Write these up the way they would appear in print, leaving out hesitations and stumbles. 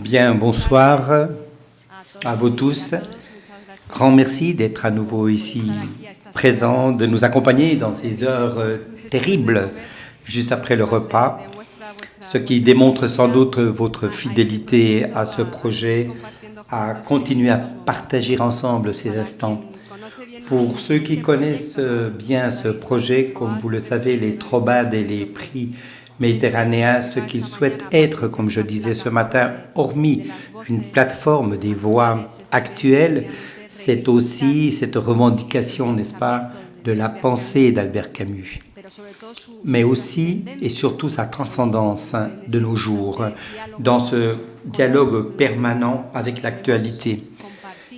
Bien, bonsoir à vous tous. Grand merci d'être à nouveau ici présents, de nous accompagner dans ces heures terribles juste après le repas, ce qui démontre sans doute votre fidélité à ce projet, à continuer à partager ensemble ces instants. Pour ceux qui connaissent bien ce projet, comme vous le savez, les Trobades et les prix méditerranéens, ce qu'ils souhaitent être, comme je disais ce matin, hormis une plateforme des voix actuelles, c'est aussi cette revendication, n'est-ce pas, de la pensée d'Albert Camus, mais aussi et surtout sa transcendance de nos jours, dans ce dialogue permanent avec l'actualité.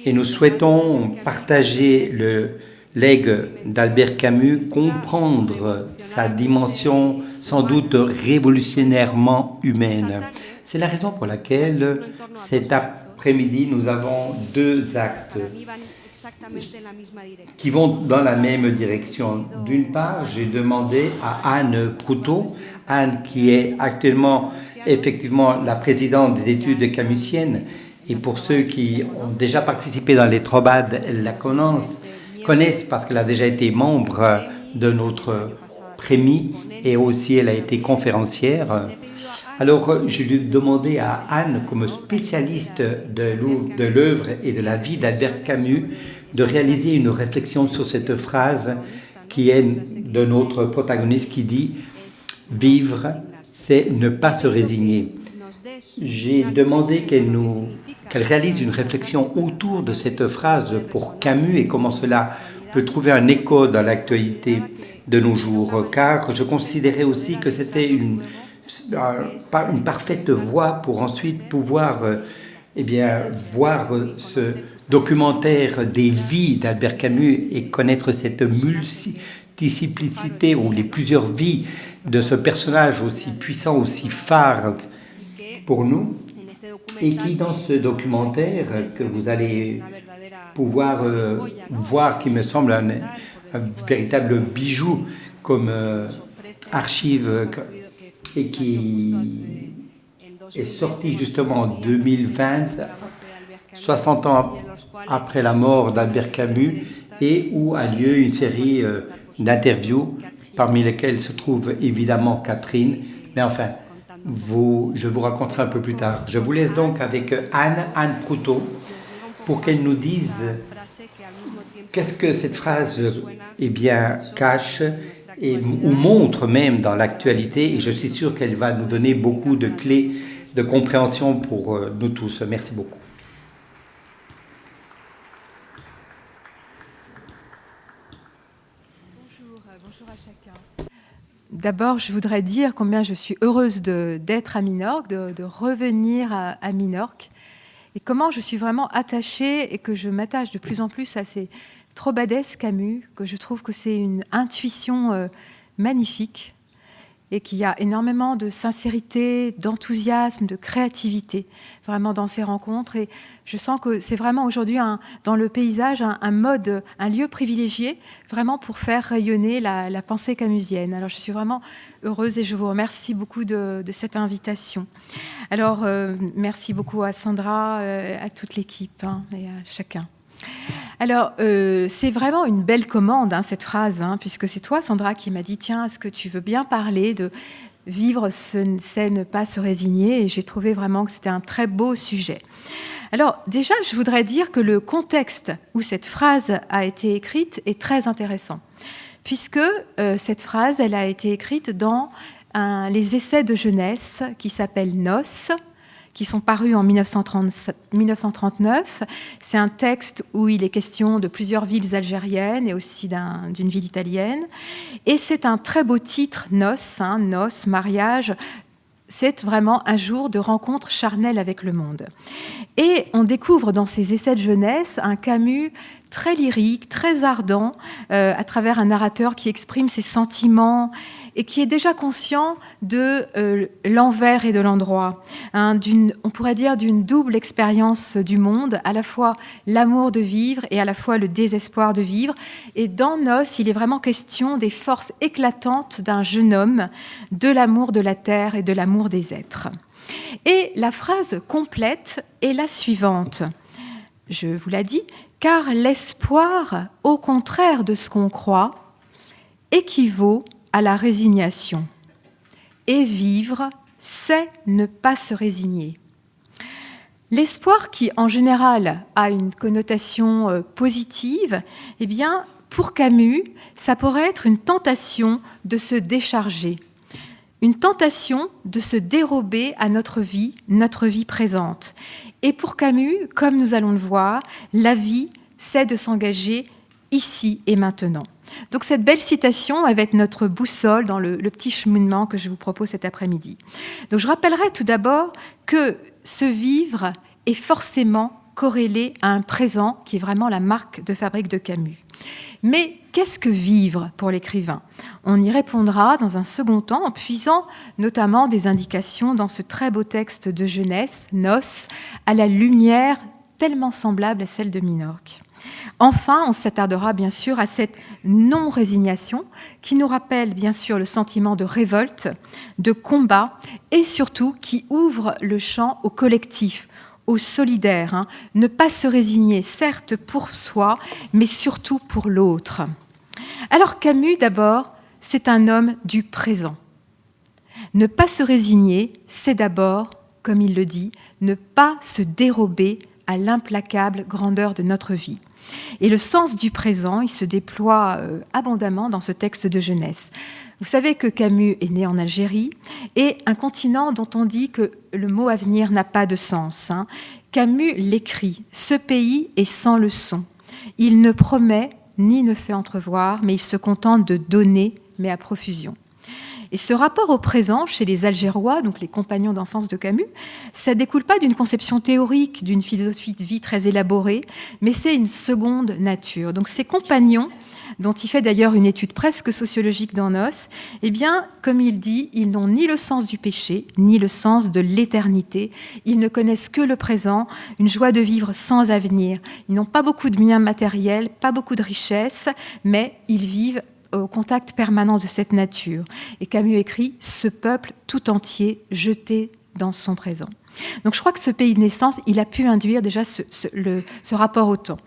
Et nous souhaitons partager le legs d'Albert Camus, comprendre sa dimension sans doute révolutionnairement humaine. C'est la raison pour laquelle cet après-midi, nous avons deux actes qui vont dans la même direction. D'une part, j'ai demandé à Anne Proutot, Anne qui est actuellement effectivement la présidente des études camusiennes, et pour ceux qui ont déjà participé dans les Trobades, elle la connaissent parce qu'elle a déjà été membre de notre prémis et aussi elle a été conférencière. Alors, je lui ai demandé à Anne, comme spécialiste de l'œuvre et de la vie d'Albert Camus, de réaliser une réflexion sur cette phrase qui est de notre protagoniste qui dit « Vivre, c'est ne pas se résigner ». J'ai demandé qu'elle réalise une réflexion autour de cette phrase pour Camus et comment cela peut trouver un écho dans l'actualité de nos jours, car je considérais aussi que c'était une parfaite voie pour ensuite pouvoir voir ce documentaire des vies d'Albert Camus et connaître cette multiplicité ou les plusieurs vies de ce personnage aussi puissant, aussi phare pour nous, et qui dans ce documentaire que vous allez pouvoir voir, qui me semble un véritable bijou comme archive et qui est sorti justement en 2020, 60 ans après la mort d'Albert Camus, et où a lieu une série d'interviews, parmi lesquelles se trouve évidemment Catherine, mais enfin, je vous raconterai un peu plus tard. Je vous laisse donc avec Anne Proutot pour qu'elle nous dise qu'est-ce que cette phrase cache ou montre même dans l'actualité, et je suis sûr qu'elle va nous donner beaucoup de clés de compréhension pour nous tous. Merci beaucoup. Bonjour à chacun. D'abord, je voudrais dire combien je suis heureuse d'être à Minorque, de revenir à Minorque, et comment je suis vraiment attachée et que je m'attache de plus en plus à ces Trobades Camus, que je trouve que c'est une intuition magnifique et qu'il y a énormément de sincérité, d'enthousiasme, de créativité vraiment dans ces rencontres. Et je sens que c'est vraiment aujourd'hui dans le paysage un mode, un lieu privilégié vraiment pour faire rayonner la pensée camusienne. Alors je suis vraiment heureuse et je vous remercie beaucoup de cette invitation. Alors merci beaucoup à Sandra, à toute l'équipe et à chacun. Alors, c'est vraiment une belle commande, cette phrase, puisque c'est toi, Sandra, qui m'a dit « Tiens, est-ce que tu veux bien parler de vivre, c'est ne pas se résigner ?» Et j'ai trouvé vraiment que c'était un très beau sujet. Alors, déjà, je voudrais dire que le contexte où cette phrase a été écrite est très intéressant, puisque cette phrase, elle a été écrite dans les essais de jeunesse qui s'appellent « Noces », qui sont parus en 1939. C'est un texte où il est question de plusieurs villes algériennes et aussi d'une ville italienne. Et c'est un très beau titre, Noces, noces, mariage. C'est vraiment un jour de rencontre charnelle avec le monde. Et on découvre dans ces essais de jeunesse un Camus très lyrique, très ardent, à travers un narrateur qui exprime ses sentiments et qui est déjà conscient de l'envers et de l'endroit, hein, on pourrait dire d'une double expérience du monde, à la fois l'amour de vivre et à la fois le désespoir de vivre. Et dans Nos, il est vraiment question des forces éclatantes d'un jeune homme, de l'amour de la terre et de l'amour des êtres. Et la phrase complète est la suivante. Je vous l'ai dit, car l'espoir, au contraire de ce qu'on croit, équivaut à la résignation. Et vivre, c'est ne pas se résigner. L'espoir, qui en général a une connotation positive, eh bien, pour Camus, ça pourrait être une tentation de se décharger, une tentation de se dérober à notre vie présente. Et pour Camus, comme nous allons le voir, la vie, c'est de s'engager ici et maintenant. Donc cette belle citation va être notre boussole dans le petit cheminement que je vous propose cet après-midi. Donc je rappellerai tout d'abord que ce vivre est forcément corrélé à un présent qui est vraiment la marque de fabrique de Camus. Mais qu'est-ce que vivre pour l'écrivain ? On y répondra dans un second temps en puisant notamment des indications dans ce très beau texte de jeunesse, Nos, à la lumière tellement semblable à celle de Minorque. Enfin, on s'attardera bien sûr à cette non-résignation qui nous rappelle bien sûr le sentiment de révolte, de combat et surtout qui ouvre le champ au collectif, au solidaire. Hein. Ne pas se résigner, certes pour soi, mais surtout pour l'autre. Alors Camus, d'abord, c'est un homme du présent. Ne pas se résigner, c'est d'abord, comme il le dit, ne pas se dérober à l'implacable grandeur de notre vie. Et le sens du présent, il se déploie abondamment dans ce texte de jeunesse. Vous savez que Camus est né en Algérie, et un continent dont on dit que le mot avenir n'a pas de sens. Hein. Camus l'écrit, ce pays est sans leçon. Il ne promet ni ne fait entrevoir, mais il se contente de donner, mais à profusion. Et ce rapport au présent chez les Algérois, donc les compagnons d'enfance de Camus, ça ne découle pas d'une conception théorique, d'une philosophie de vie très élaborée, mais c'est une seconde nature. Donc ces compagnons, dont il fait d'ailleurs une étude presque sociologique dans Nos, eh bien, comme il dit, ils n'ont ni le sens du péché, ni le sens de l'éternité. Ils ne connaissent que le présent, une joie de vivre sans avenir. Ils n'ont pas beaucoup de biens matériels, pas beaucoup de richesses, mais ils vivent au contact permanent de cette nature. Et Camus écrit « ce peuple tout entier jeté dans son présent ». Donc je crois que ce pays de naissance, il a pu induire déjà ce rapport au temps.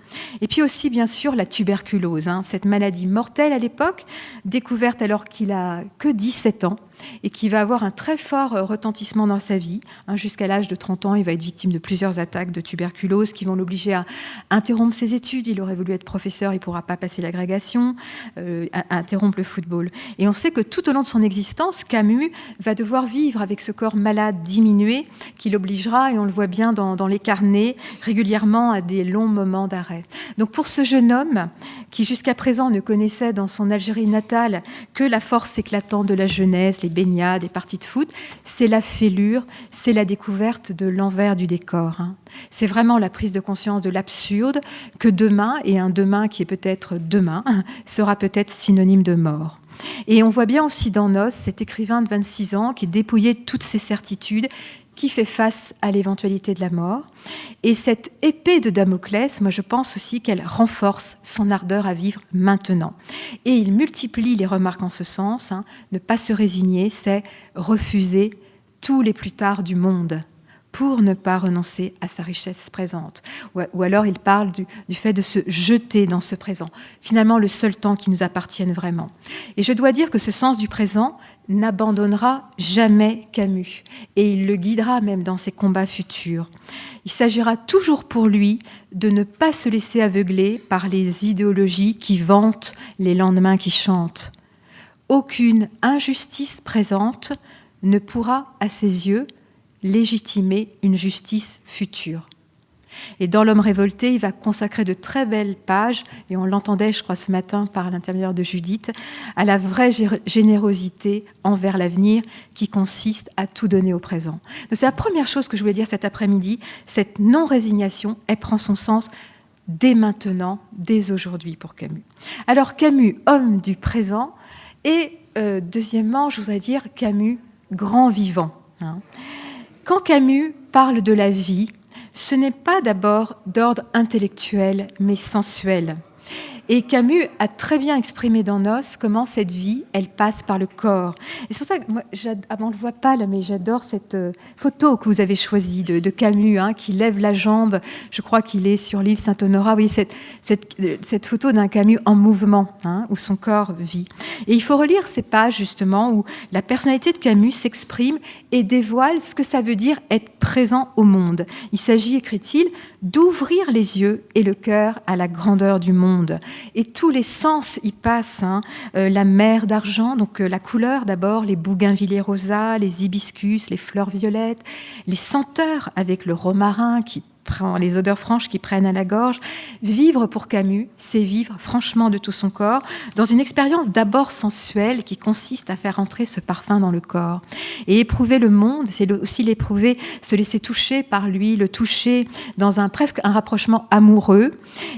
Et puis aussi, bien sûr, la tuberculose, hein, cette maladie mortelle à l'époque, découverte alors qu'il a que 17 ans, et qui va avoir un très fort retentissement dans sa vie. Hein, jusqu'à l'âge de 30 ans, il va être victime de plusieurs attaques de tuberculose qui vont l'obliger à interrompre ses études. Il aurait voulu être professeur, il ne pourra pas passer l'agrégation, à interrompre le football. Et on sait que tout au long de son existence, Camus va devoir vivre avec ce corps malade diminué qui l'obligera, et on le voit bien dans les carnets, régulièrement à des longs moments d'arrêt. Donc pour ce jeune homme, qui jusqu'à présent ne connaissait dans son Algérie natale que la force éclatante de la jeunesse, les baignades, les parties de foot, c'est la fêlure, c'est la découverte de l'envers du décor. Hein. C'est vraiment la prise de conscience de l'absurde que demain, et un demain qui est peut-être demain, sera peut-être synonyme de mort. Et on voit bien aussi dans Nos, cet écrivain de 26 ans qui est dépouillé de toutes ses certitudes, qui fait face à l'éventualité de la mort. Et cette épée de Damoclès, moi je pense aussi qu'elle renforce son ardeur à vivre maintenant. Et il multiplie les remarques en ce sens. Hein. Ne pas se résigner, c'est refuser tous les plus tard du monde pour ne pas renoncer à sa richesse présente. Ou alors il parle du fait de se jeter dans ce présent, finalement le seul temps qui nous appartienne vraiment. Et je dois dire que ce sens du présent n'abandonnera jamais Camus, et il le guidera même dans ses combats futurs. Il s'agira toujours pour lui de ne pas se laisser aveugler par les idéologies qui vantent les lendemains qui chantent. Aucune injustice présente ne pourra, à ses yeux, légitimer une justice future. Et dans L'homme révolté, il va consacrer de très belles pages, et on l'entendait, je crois, ce matin par l'intermédiaire de Judith, à la vraie générosité envers l'avenir qui consiste à tout donner au présent. Donc c'est la première chose que je voulais dire cet après-midi, cette non-résignation, elle prend son sens dès maintenant, dès aujourd'hui pour Camus. Alors Camus, homme du présent, et deuxièmement, je voudrais dire Camus, grand vivant. Quand Camus parle de la vie, ce n'est pas d'abord d'ordre intellectuel, mais sensuel. Et Camus a très bien exprimé dans Nos comment cette vie, elle passe par le corps. Et c'est pour ça que moi, on ne le voit pas là, mais j'adore cette photo que vous avez choisie de Camus, qui lève la jambe. Je crois qu'il est sur l'île Saint-Honorat. Oui, cette photo d'un Camus en mouvement, où son corps vit. Et il faut relire ces pages, justement, où la personnalité de Camus s'exprime et dévoile ce que ça veut dire être présent au monde. Il s'agit, écrit-il, d'ouvrir les yeux et le cœur à la grandeur du monde. Et tous les sens y passent. La mer d'argent, donc la couleur d'abord, les bougainvilliers rosas, les hibiscus, les fleurs violettes, les senteurs avec le romarin qui prend les odeurs franches qui prennent à la gorge. Vivre pour Camus, c'est vivre franchement de tout son corps, dans une expérience d'abord sensuelle qui consiste à faire entrer ce parfum dans le corps. Et éprouver le monde, c'est aussi l'éprouver, se laisser toucher par lui, le toucher dans presque un rapprochement amoureux.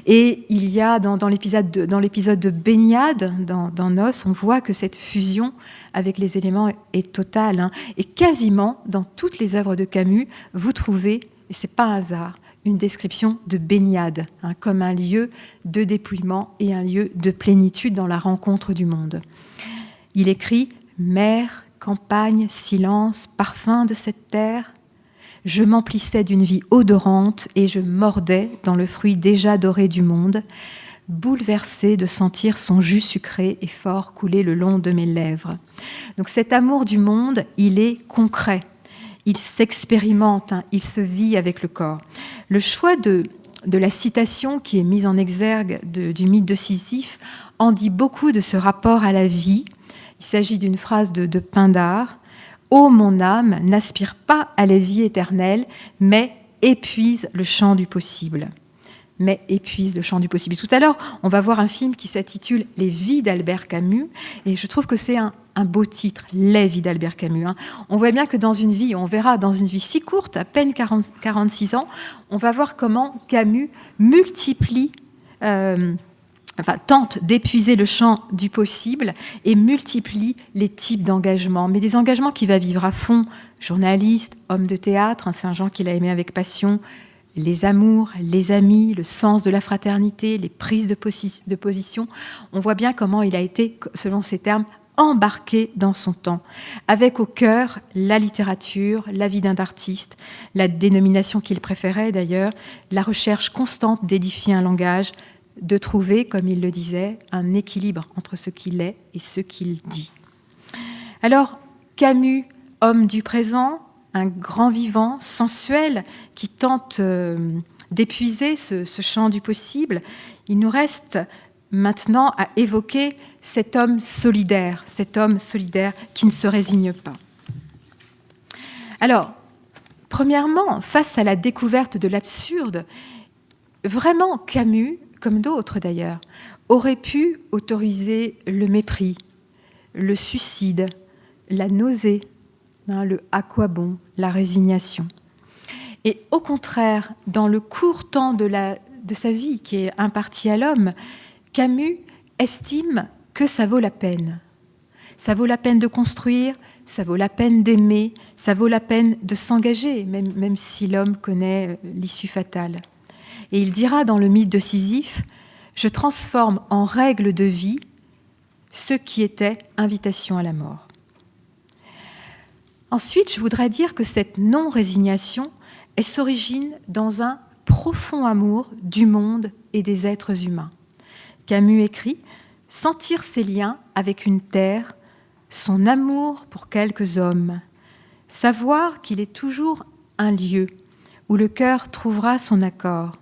Et il y a dans l'épisode de Baignade, dans Nos, on voit que cette fusion avec les éléments est totale. Et quasiment dans toutes les œuvres de Camus, vous trouvez, et ce n'est pas un hasard, une description de baignade, comme un lieu de dépouillement et un lieu de plénitude dans la rencontre du monde. Il écrit « Mer, campagne, silence, parfum de cette terre. Je m'emplissais d'une vie odorante et je mordais dans le fruit déjà doré du monde, bouleversé de sentir son jus sucré et fort couler le long de mes lèvres. » Donc cet amour du monde, il est concret. Il s'expérimente, il se vit avec le corps. Le choix de la citation qui est mise en exergue du mythe de Sisyphe en dit beaucoup de ce rapport à la vie. Il s'agit d'une phrase de Pindare. « Ô mon âme, n'aspire pas à la vie éternelle, mais épuise le champ du possible. » Mais épuise le champ du possible. Tout à l'heure, on va voir un film qui s'intitule « Les vies d'Albert Camus » et je trouve que c'est un beau titre, « Les vies d'Albert Camus ». On voit bien que dans une vie, on verra dans une vie si courte, à peine 46 ans, on va voir comment Camus multiplie, tente d'épuiser le champ du possible et multiplie les types d'engagements. Mais des engagements qu'il va vivre à fond, journaliste, homme de théâtre, c'est un genre qu'il a aimé avec passion, les amours, les amis, le sens de la fraternité, les prises de position. On voit bien comment il a été, selon ses termes, embarqué dans son temps, avec au cœur la littérature, la vie d'un artiste, la dénomination qu'il préférait d'ailleurs, la recherche constante d'édifier un langage, de trouver, comme il le disait, un équilibre entre ce qu'il est et ce qu'il dit. Alors, Camus, homme du présent, un grand vivant, sensuel, qui tente d'épuiser ce champ du possible, il nous reste maintenant à évoquer cet homme solidaire qui ne se résigne pas. Alors, premièrement, face à la découverte de l'absurde, vraiment Camus, comme d'autres d'ailleurs, aurait pu autoriser le mépris, le suicide, la nausée, le « à quoi bon », la résignation. Et au contraire, dans le court temps de sa vie qui est imparti à l'homme, Camus estime que ça vaut la peine. Ça vaut la peine de construire, ça vaut la peine d'aimer, ça vaut la peine de s'engager, même si l'homme connaît l'issue fatale. Et il dira dans le mythe de Sisyphe, « Je transforme en règle de vie ce qui était invitation à la mort. » Ensuite, je voudrais dire que cette non-résignation, elle s'origine dans un profond amour du monde et des êtres humains. Camus écrit « Sentir ses liens avec une terre, son amour pour quelques hommes, savoir qu'il est toujours un lieu où le cœur trouvera son accord.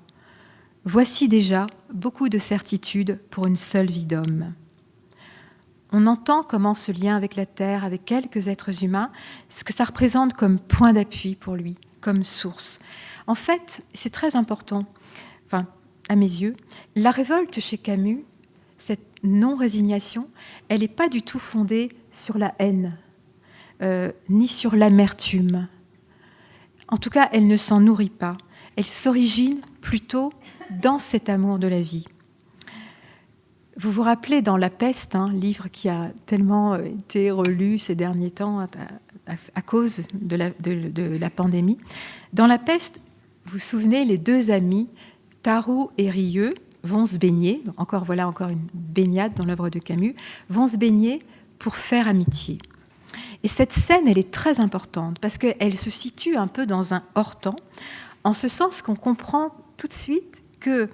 Voici déjà beaucoup de certitudes pour une seule vie d'homme. » On entend comment ce lien avec la terre, avec quelques êtres humains, ce que ça représente comme point d'appui pour lui, comme source. En fait, c'est très important, à mes yeux, la révolte chez Camus, cette non-résignation, elle n'est pas du tout fondée sur la haine, ni sur l'amertume. En tout cas, elle ne s'en nourrit pas. Elle s'origine plutôt dans cet amour de la vie. Vous vous rappelez dans La Peste, livre qui a tellement été relu ces derniers temps à cause de la pandémie. Dans La Peste, vous vous souvenez, les deux amis, Tarou et Rieux, vont se baigner, encore une baignade dans l'œuvre de Camus, vont se baigner pour faire amitié. Et cette scène, elle est très importante parce qu'elle se situe un peu dans un hors-temps, en ce sens qu'on comprend tout de suite que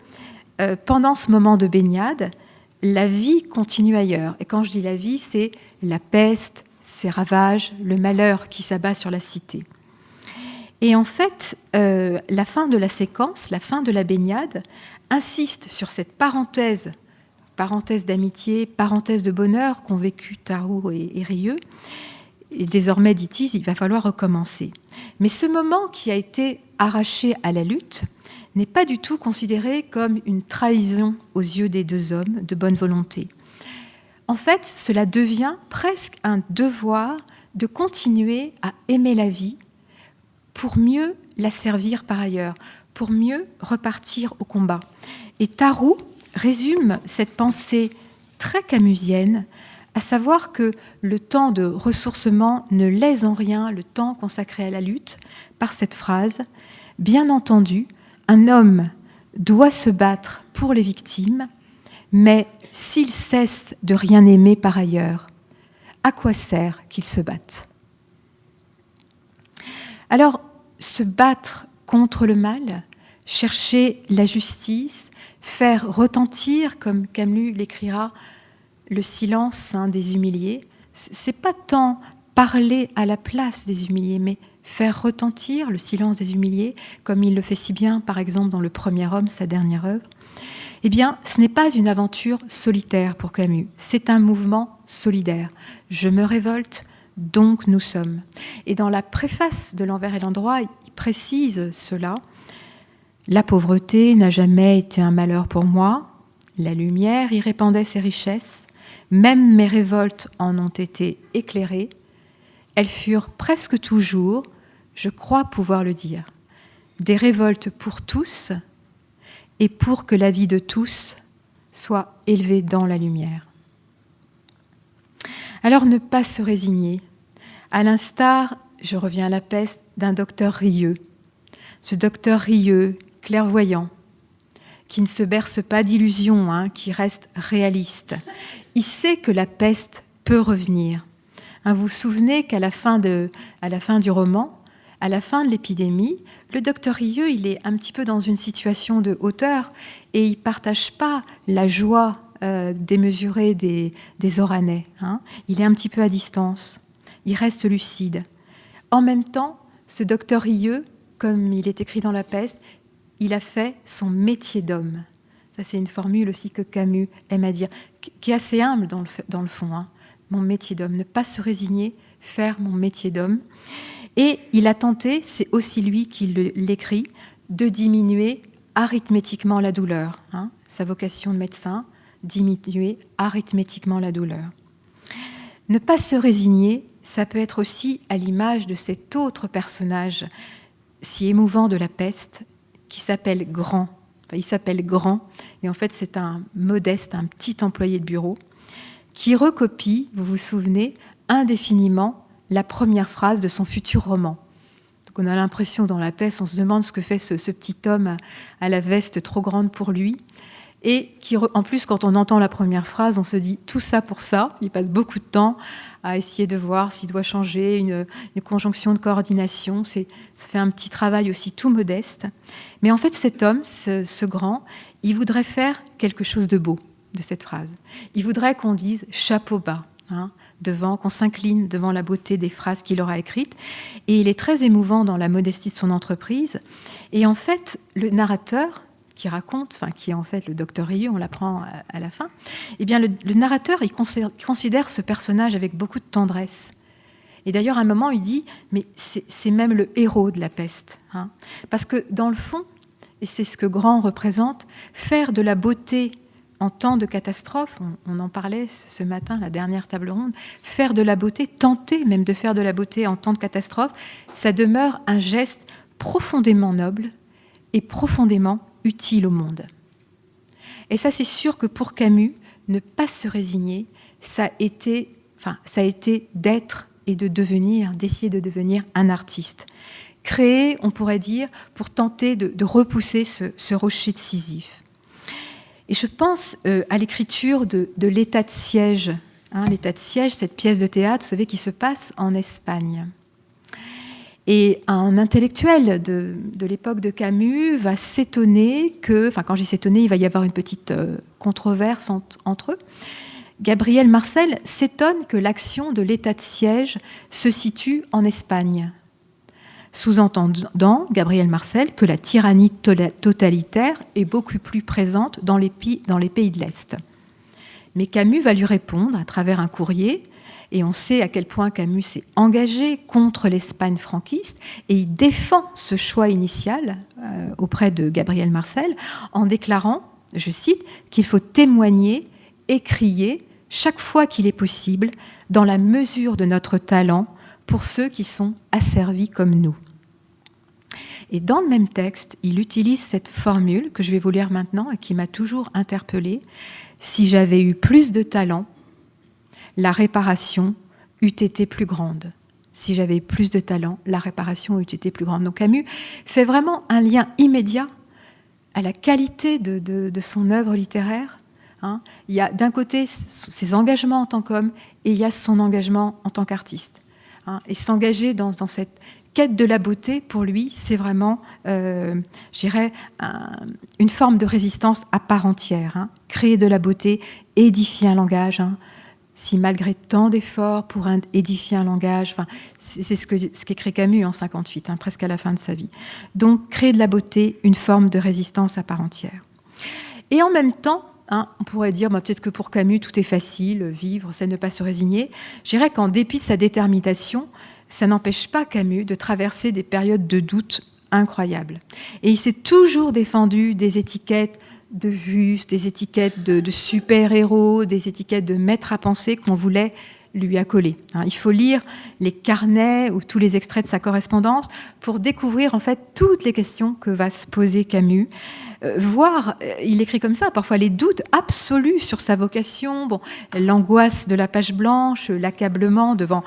pendant ce moment de baignade, la vie continue ailleurs. Et quand je dis la vie, c'est la peste, ses ravages, le malheur qui s'abat sur la cité. Et en fait, la fin de la séquence, la fin de la baignade, insiste sur cette parenthèse d'amitié, parenthèse de bonheur qu'ont vécu Tarou et Rieux. Et désormais, dit-il, il va falloir recommencer. Mais ce moment qui a été arraché à la lutte n'est pas du tout considéré comme une trahison aux yeux des deux hommes de bonne volonté. En fait, cela devient presque un devoir de continuer à aimer la vie pour mieux la servir par ailleurs, pour mieux repartir au combat. Et Tarou résume cette pensée très camusienne, à savoir que le temps de ressourcement ne lèse en rien le temps consacré à la lutte, par cette phrase « Bien entendu, un homme doit se battre pour les victimes, mais s'il cesse de rien aimer par ailleurs, à quoi sert qu'il se batte ?» Alors, se battre contre le mal, chercher la justice, faire retentir, comme Camus l'écrira, le silence des humiliés, c'est pas tant parler à la place des humiliés, mais faire retentir le silence des humiliés, comme il le fait si bien, par exemple, dans Le Premier Homme, sa dernière œuvre. Eh bien, ce n'est pas une aventure solitaire pour Camus, c'est un mouvement solidaire. Je me révolte, donc nous sommes. Et dans la préface de L'Envers et l'Endroit, il précise cela. La pauvreté n'a jamais été un malheur pour moi. La lumière y répandait ses richesses. Même mes révoltes en ont été éclairées. Elles furent presque toujours, je crois pouvoir le dire, des révoltes pour tous et pour que la vie de tous soit élevée dans la lumière. Alors ne pas se résigner, à l'instar, je reviens à La Peste, d'un docteur Rieux. Ce docteur Rieux, clairvoyant, qui ne se berce pas d'illusions, qui reste réaliste. Il sait que la peste peut revenir. Vous vous souvenez qu'à la fin du roman, à la fin de l'épidémie, le docteur Rieux, il est un petit peu dans une situation de hauteur et il ne partage pas la joie démesurée des Oranais. Il est un petit peu à distance. Il reste lucide. En même temps, ce docteur Rieux, comme il est écrit dans La Peste, il a fait son métier d'homme. Ça, c'est une formule aussi que Camus aime à dire, qui est assez humble dans le fond. Mon métier d'homme, ne pas se résigner, faire mon métier d'homme. Et il a tenté, c'est aussi lui qui l'écrit, de diminuer arithmétiquement la douleur. Sa vocation de médecin, diminuer arithmétiquement la douleur. Ne pas se résigner, ça peut être aussi à l'image de cet autre personnage si émouvant de La Peste, qui s'appelle Grand. Il s'appelle Grand, et en fait c'est un modeste, un petit employé de bureau, qui recopie, vous vous souvenez, indéfiniment la première phrase de son futur roman. Donc on a l'impression dans La Peste, on se demande ce que fait ce petit homme à la veste trop grande pour lui, et qui, en plus, quand on entend la première phrase, on se dit tout ça pour ça. Il passe beaucoup de temps à essayer de voir s'il doit changer une conjonction de coordination. Ça fait un petit travail aussi tout modeste. Mais en fait, cet homme, ce Grand, il voudrait faire quelque chose de beau de cette phrase. Il voudrait qu'on dise chapeau bas, qu'on s'incline devant la beauté des phrases qu'il aura écrites. Et il est très émouvant dans la modestie de son entreprise. Et en fait, le narrateur qui raconte, qui est en fait le docteur Rieux, on l'apprend à la fin, eh bien le narrateur, il considère ce personnage avec beaucoup de tendresse. Et d'ailleurs, à un moment, il dit, mais c'est même le héros de La Peste. Parce que dans le fond, et c'est ce que Grand représente, faire de la beauté en temps de catastrophe, on en parlait ce matin, la dernière table ronde, faire de la beauté, tenter même de faire de la beauté en temps de catastrophe, ça demeure un geste profondément noble et profondément utile au monde. Et ça, c'est sûr que pour Camus, ne pas se résigner, ça a été d'être et de devenir, d'essayer de devenir un artiste. Créer, on pourrait dire, pour tenter de repousser ce rocher de Sisyphe. Et je pense à l'écriture de L'État de siège. L'État de siège, cette pièce de théâtre, vous savez, qui se passe en Espagne. Et un intellectuel de l'époque de Camus va s'étonner que, quand je dis s'étonner, il va y avoir une petite controverse entre eux. Gabriel Marcel s'étonne que l'action de l'état de siège se situe en Espagne, sous-entendant, Gabriel Marcel, que la tyrannie totalitaire est beaucoup plus présente dans les pays de l'Est. Mais Camus va lui répondre à travers un courrier, et on sait à quel point Camus s'est engagé contre l'Espagne franquiste, et il défend ce choix initial auprès de Gabriel Marcel en déclarant, je cite, qu'il faut témoigner, écrier, chaque fois qu'il est possible, dans la mesure de notre talent, pour ceux qui sont asservis comme nous. Et dans le même texte, il utilise cette formule que je vais vous lire maintenant et qui m'a toujours interpellée. Si j'avais eu plus de talent, la réparation eût été plus grande. Si j'avais eu plus de talent, la réparation eût été plus grande. Donc Camus fait vraiment un lien immédiat à la qualité de son œuvre littéraire. Il y a d'un côté ses engagements en tant qu'homme et il y a son engagement en tant qu'artiste. Et s'engager dans cette quête de la beauté, pour lui, c'est vraiment, je dirais, une forme de résistance à part entière. Créer de la beauté, édifier un langage. Si malgré tant d'efforts pour édifier un langage, c'est ce qu'écrit Camus en 1958, presque à la fin de sa vie. Donc, créer de la beauté, une forme de résistance à part entière. Et en même temps, on pourrait dire, peut-être que pour Camus, tout est facile, vivre, c'est ne pas se résigner. Je dirais qu'en dépit de sa détermination, ça n'empêche pas Camus de traverser des périodes de doute incroyables. Et il s'est toujours défendu des étiquettes de juste, des étiquettes de super-héros, des étiquettes de maître à penser qu'on voulait lui accoler. Il faut lire les carnets ou tous les extraits de sa correspondance pour découvrir en fait toutes les questions que va se poser Camus. Voire, il écrit comme ça, parfois les doutes absolus sur sa vocation, l'angoisse de la page blanche, l'accablement devant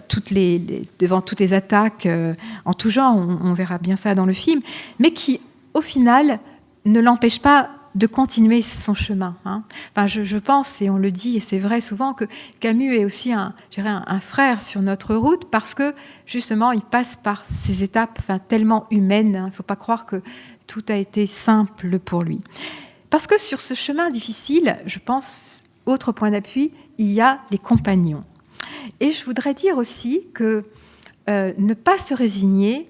toutes les attaques en tout genre, on verra bien ça dans le film, mais qui, au final, ne l'empêche pas de continuer son chemin. Je pense, et on le dit, et c'est vrai souvent, que Camus est aussi un frère sur notre route parce que, justement, il passe par ces étapes tellement humaines. Il ne faut pas croire que tout a été simple pour lui. Parce que sur ce chemin difficile, je pense, autre point d'appui, il y a les compagnons. Et je voudrais dire aussi que ne pas se résigner,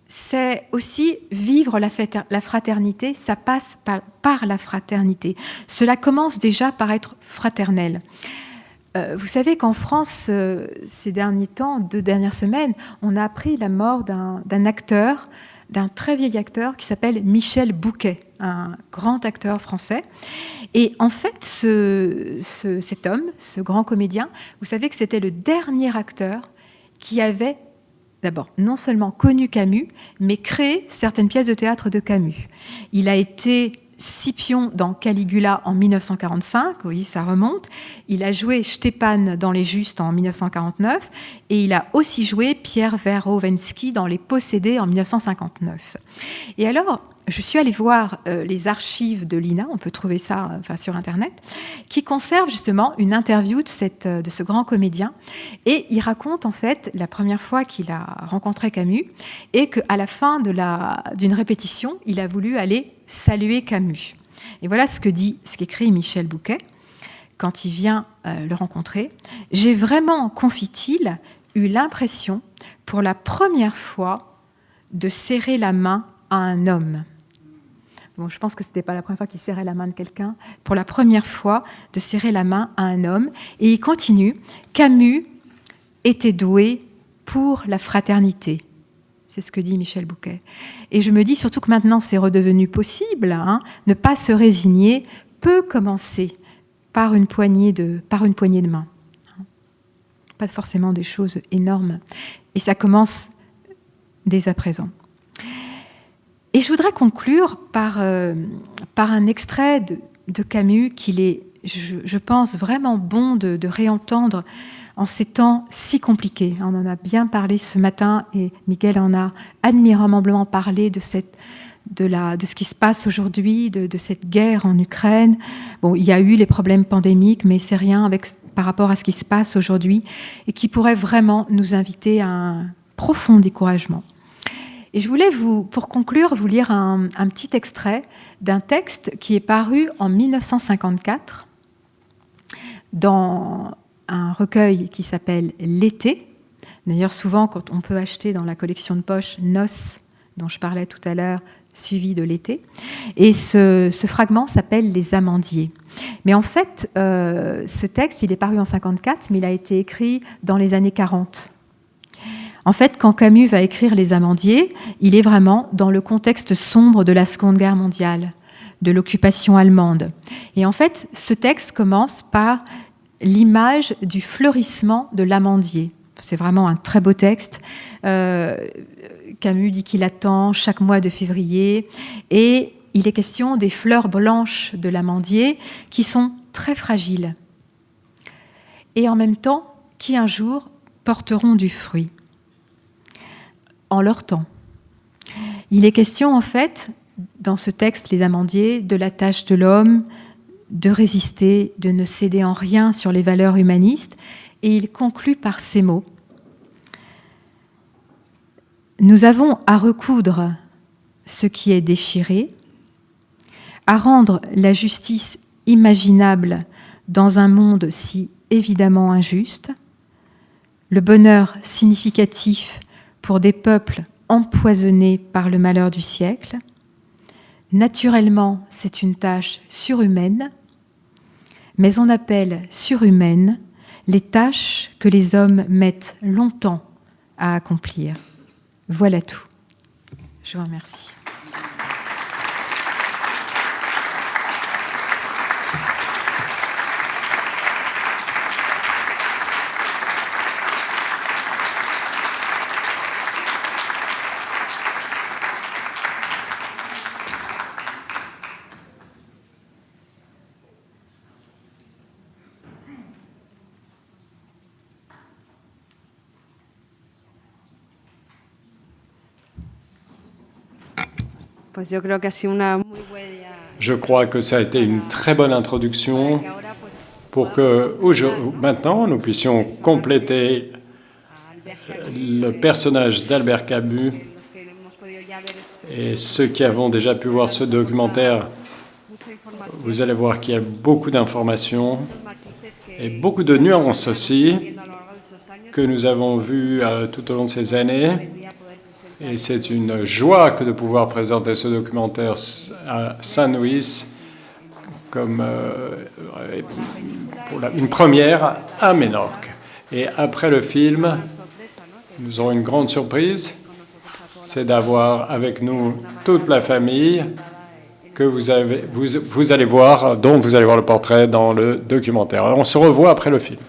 c'est aussi vivre la fraternité, ça passe par la fraternité. Cela commence déjà par être fraternel. Vous savez qu'en France, ces derniers temps, 2 dernières semaines, on a appris la mort d'un acteur, d'un très vieil acteur qui s'appelle Michel Bouquet, un grand acteur français. Et en fait, cet homme, ce grand comédien, vous savez que c'était le dernier acteur qui avait d'abord non seulement connu Camus, mais créé certaines pièces de théâtre de Camus. Il a été Scipion dans Caligula en 1945, vous voyez, ça remonte. Il a joué Stéphane dans Les Justes en 1949 et il a aussi joué Pierre Verhovensky dans Les Possédés en 1959. Et alors, je suis allée voir les archives de l'INA, on peut trouver ça sur Internet, qui conserve justement une interview de ce grand comédien. Et il raconte en fait la première fois qu'il a rencontré Camus et qu'à la fin d'une répétition, il a voulu aller saluer Camus. Et voilà ce qu'écrit Michel Bouquet quand il vient le rencontrer. « J'ai vraiment, confie-t-il, eu l'impression pour la première fois de serrer la main à un homme. » Bon, je pense que ce n'était pas la première fois qu'il serrait la main de quelqu'un. Pour la première fois, de serrer la main à un homme. Et il continue. Camus était doué pour la fraternité. C'est ce que dit Michel Bouquet. Et je me dis, surtout que maintenant c'est redevenu possible, ne pas se résigner peut commencer par une poignée de main. Pas forcément des choses énormes. Et ça commence dès à présent. Et je voudrais conclure par un extrait de Camus qu'il est, je pense, vraiment bon de réentendre en ces temps si compliqués. On en a bien parlé ce matin et Miguel en a admirablement parlé de ce qui se passe aujourd'hui, de cette guerre en Ukraine. Bon, il y a eu les problèmes pandémiques, mais c'est rien par rapport à ce qui se passe aujourd'hui et qui pourrait vraiment nous inviter à un profond découragement. Et je voulais, pour conclure, vous lire un petit extrait d'un texte qui est paru en 1954 dans un recueil qui s'appelle « L'été ». D'ailleurs, souvent, quand on peut acheter dans la collection de poche « Noces », dont je parlais tout à l'heure, suivi de l'été. Et ce fragment s'appelle « Les amandiers ». Mais en fait, ce texte, il est paru en 54, mais il a été écrit dans les années 40. En fait, quand Camus va écrire « Les amandiers », il est vraiment dans le contexte sombre de la Seconde Guerre mondiale, de l'occupation allemande. Et en fait, ce texte commence par l'image du fleurissement de l'amandier. C'est vraiment un très beau texte. Camus dit qu'il attend chaque mois de février et il est question des fleurs blanches de l'amandier qui sont très fragiles et en même temps qui un jour porteront du fruit en leur temps. Il est question en fait dans ce texte, Les amandiers, de la tâche de l'homme de résister, de ne céder en rien sur les valeurs humanistes, et il conclut par ces mots. Nous avons à recoudre ce qui est déchiré, à rendre la justice imaginable dans un monde si évidemment injuste, le bonheur significatif pour des peuples empoisonnés par le malheur du siècle. Naturellement, c'est une tâche surhumaine, mais on appelle surhumaines les tâches que les hommes mettent longtemps à accomplir. Voilà tout. Je vous remercie. Je crois que ça a été une très bonne introduction pour que maintenant nous puissions compléter le personnage d'Albert Camus. Et ceux qui avons déjà pu voir ce documentaire, vous allez voir qu'il y a beaucoup d'informations et beaucoup de nuances aussi que nous avons vues tout au long de ces années. Et c'est une joie que de pouvoir présenter ce documentaire à Saint-Louis comme pour une première à Menorque. Et après le film, nous aurons une grande surprise, c'est d'avoir avec nous toute la famille que vous allez voir, dont vous allez voir le portrait dans le documentaire. Alors, on se revoit après le film.